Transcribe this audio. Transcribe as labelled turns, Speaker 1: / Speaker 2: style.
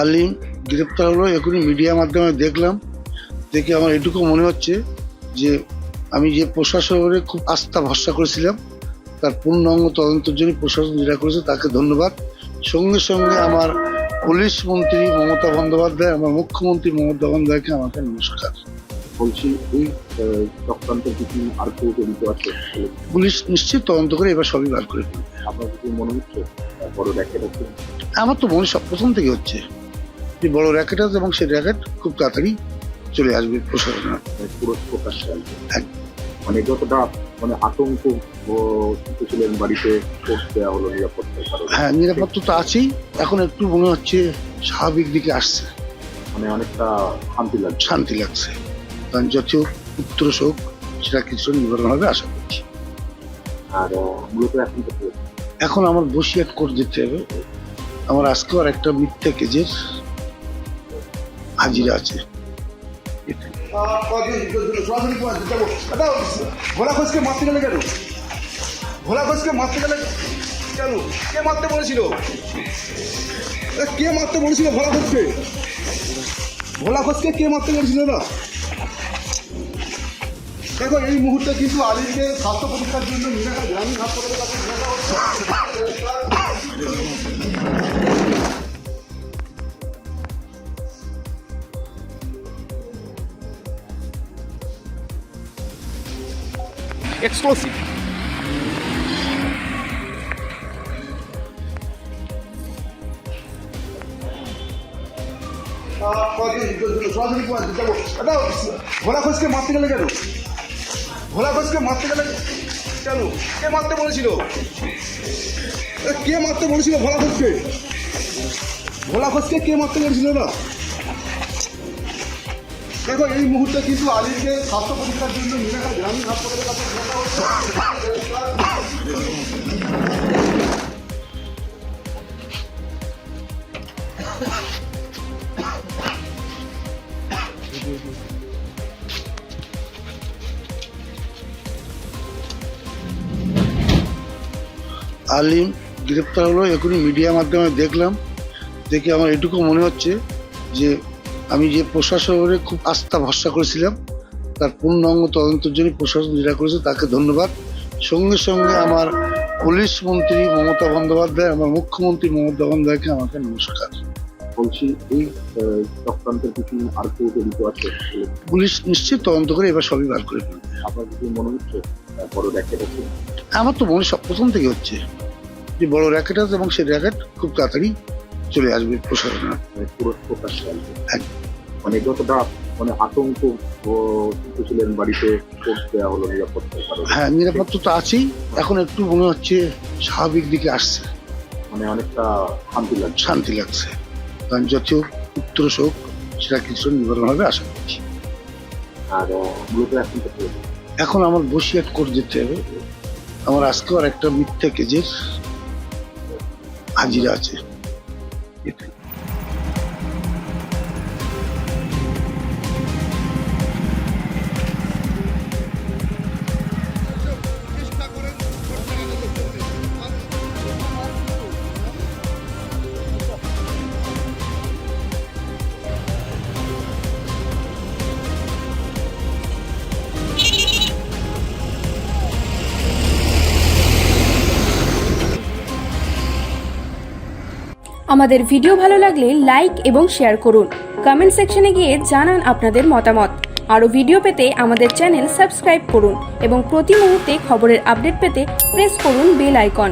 Speaker 1: আলিম গ্রেপ্তার হলো, এখনই মিডিয়ার মাধ্যমে দেখলাম। দেখে আমার এটুকু মনে হচ্ছে যে আমি যে প্রশাসনের খুব আস্থা ভরসা করেছিলাম, তার পূর্ণাঙ্গ তদন্তের জন্য প্রশাসন যেটা করেছে তাকে ধন্যবাদ। সঙ্গে সঙ্গে আমার পুলিশ মন্ত্রী মমতা বন্দ্যোপাধ্যায়, আমার মুখ্যমন্ত্রী মমতা বন্দ্যোপাধ্যায়কে আমাকে নমস্কার।
Speaker 2: বলছি এই চক্রান্তের কিছু আর কেউ জড়িত আছে?
Speaker 1: পুলিশ নিশ্চিত তদন্ত করে এবার সবই বার করে ফেলবে।
Speaker 2: আপনার কিছু মনে হচ্ছে বড় র্যাকেট আছে?
Speaker 1: আমার তো মনে সব প্রথম থেকে হচ্ছে যে বড় র্যাকেট আছে এবং সেই র্যাকেট খুব তাড়াতাড়ি চলে আসবে প্রশাসনের।
Speaker 2: পুরো প্রকাশ্যে আসবে।
Speaker 1: হ্যাঁ।
Speaker 2: মানে যতটা আতঙ্ক ছিলেন বাড়িতে পোস্ট দেওয়া হলো নিরাপত্তার কারণে।
Speaker 1: হ্যাঁ, নিরাপত্তা তো আছেই, এখন একটু মনে হচ্ছে স্বাভাবিক দিকে আসছে,
Speaker 2: অনেকটা শান্তি
Speaker 1: লাগছে। কারণ যত উত্তর শোক সেটা কিছু নিবারণ হবে আশা করছি।
Speaker 2: আর মূলত
Speaker 1: এখন আমার বসিয়াট কোর্ট যেতে হবে। আমার আজকেও আর একটা মিথ্যা কেজের হাজিরা আছে।
Speaker 3: ভোলা ঘোষকে মারতে গেলে কেন? ভোলা ঘোষকে মারতে গেলে কেন? কে মারতে বলেছিল? কে মারতে বলেছিল ভোলা ঘোষকে? ভোলা ঘোষকে কে মারতে বলেছিল না? দেখো, এই মুহূর্তে কিন্তু আলিমকে স্বাস্থ্য পরীক্ষার জন্য গ্রামীণ হাসপাতালের কাছে নিয়ে যাওয়া হচ্ছে।
Speaker 4: এক্সক্লুসিভ।
Speaker 3: ভোলা ঘোষকে মারতে গেলে কেন? ভোলা ঘোষকে মারতে গেলে কেন? কে মারতে বলেছিল? কে মারতে বলেছিল ভোলা ঘোষকে? ভোলা ঘোষকে কে মারতে বলেছিল না? দেখো, এই মুহূর্তে কিন্তু আলিমকে স্বাস্থ্য পরীক্ষার জন্য গ্রামীণ হাসপাতালের কাছে নিয়ে যাওয়া
Speaker 1: আলিম গ্রেপ্তার হলো, এখনই মিডিয়ার মাধ্যমে দেখলাম। দেখে আমার এটুকু মনে হচ্ছে যে আমি যে প্রশাসনের খুব আস্থা ভরসা করেছিলাম, তার পূর্ণাঙ্গ তদন্তের জন্য প্রশাসন যেটা করেছে তাকে ধন্যবাদ। সঙ্গে সঙ্গে আমার পুলিশ মন্ত্রী মমতা বন্দ্যোপাধ্যায়, আমার মুখ্যমন্ত্রী মমতা বন্দ্যোপাধ্যায়কে আমাকে নমস্কার।
Speaker 2: বলছি এই চক্রান্তের কিছু আর কেউ জড়িত আছে?
Speaker 1: পুলিশ নিশ্চিত তদন্ত করে এবার সবই বার করে ফেলবে।
Speaker 2: আপনার কিছু মনে হচ্ছে বড় র্যাকেট আছে?
Speaker 1: আমার তো মনে সব প্রথম থেকে হচ্ছে যে বড় র্যাকেট আছে এবং সেই র্যাকেট খুব তাড়াতাড়ি চলে আসবে প্রশাসনের।
Speaker 2: পুরো প্রকাশ্যে আসবে।
Speaker 1: হ্যাঁ।
Speaker 2: যতটা আতঙ্ক ছিলেন বাড়িতে পোস্ট দেওয়া হলো নিরাপত্তার কারণে।
Speaker 1: হ্যাঁ, নিরাপত্তা তো আছেই, এখন একটু মনে হচ্ছে স্বাভাবিক দিকে আসছে,
Speaker 2: অনেকটা
Speaker 1: শান্তি লাগছে। কারণ যত উত্তর শোক সেটা কিছু নিবারণ হবে আশা করছি।
Speaker 2: আর মূলত
Speaker 1: এখন আমার বসিয়াট কোর্ট যেতে হবে। আমার আজকেও আর একটা মিথ্যা কেজের হাজিরা আছে।
Speaker 5: আমাদের ভিডিও ভালো লাগলে লাইক এবং শেয়ার করুন। কমেন্ট সেকশনে গিয়ে জানান আপনাদের মতামত। আরও ভিডিও পেতে আমাদের চ্যানেল সাবস্ক্রাইব করুন এবং প্রতি মুহূর্তে খবরের আপডেট পেতে প্রেস করুন বেল আইকন।